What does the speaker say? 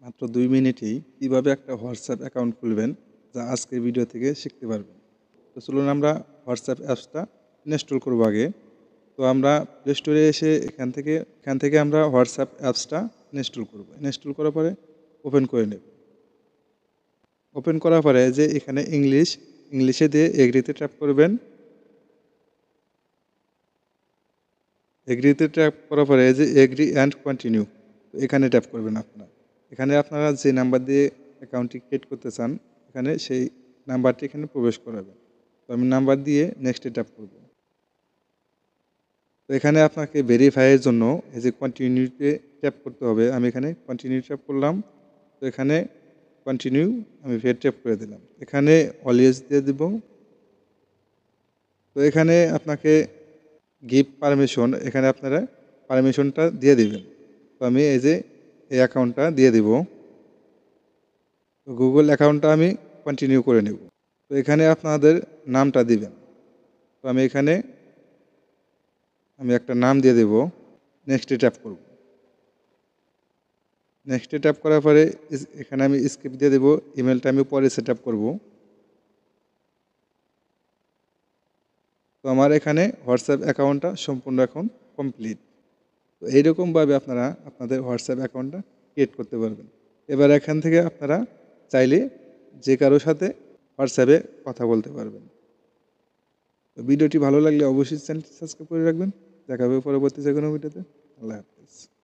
মাত্র 2 মিনিটেই কীভাবে একটা হোয়াটসঅ্যাপ অ্যাকাউন্ট খুলবেন যা আজকের ভিডিও থেকে শিখতে পারবেন। তো চলুন আমরা হোয়াটসঅ্যাপ অ্যাপসটা ইনস্টল করব আগে। তো আমরা প্লে স্টোরে এসে এখান থেকে আমরা হোয়াটসঅ্যাপ অ্যাপসটা ইনস্টল করব। ইনস্টল করার পরে ওপেন করে নেব। ওপেন করার পরে যে এখানে ইংলিশে দিয়ে এগ্রিতে ট্যাপ করবেন। এগ্রিতে ট্যাপ করার পরে যে এগ্রি অ্যান্ড কন্টিনিউ এখানে ট্যাপ করবেন আপনারা। এখানে আপনারা যে নাম্বার দিয়ে অ্যাকাউন্টটি ক্রিয়েট করতে চান এখানে সেই নাম্বারটি এখানে প্রবেশ করাবেন। তো আমি নাম্বার দিয়ে নেক্সটে ট্যাপ করব। তো এখানে আপনাকে ভেরিফাইয়ের জন্য এই যে কন্টিনিউতে ট্যাপ করতে হবে। আমি এখানে কন্টিনিউ ট্যাপ করলাম। তো এখানে কন্টিনিউ আমি ফের ট্যাপ করে দিলাম। এখানে অলওয়েজ দিয়ে দেব। তো এখানে আপনাকে গিভ পারমিশন এখানে আপনারা পারমিশনটা দিয়ে দিবেন। তো আমি এই যে এই অ্যাকাউন্টটা দিয়ে দিব। তো গুগল অ্যাকাউন্টটা আমি কন্টিনিউ করে নেব। তো এখানে আপনাদের নামটা দিবেন। তো আমি এখানে একটা নাম দিয়ে দেব। নেক্সটে ট্যাপ করব। নেক্সটে ট্যাপ করার পরে এখানে আমি স্কিপ দিয়ে দেব। ইমেলটা আমি পরে সেট আপ করব। তো আমার এখানে হোয়াটসঅ্যাপ অ্যাকাউন্টটা সম্পূর্ণ এখন কমপ্লিট। তো এইরকমভাবে আপনারা আপনাদের হোয়াটসঅ্যাপ অ্যাকাউন্টটা ক্রিয়েট করতে পারবেন। এবার এখান থেকে আপনারা চাইলে যে কারোর সাথে হোয়াটসঅ্যাপে কথা বলতে পারবেন। তো ভিডিওটি ভালো লাগলে অবশ্যই চ্যানেলটি সাবস্ক্রাইব করে রাখবেন। দেখা হবে পরবর্তী যে কোনো ভিডিওতে। আল্লাহ হাফেজ।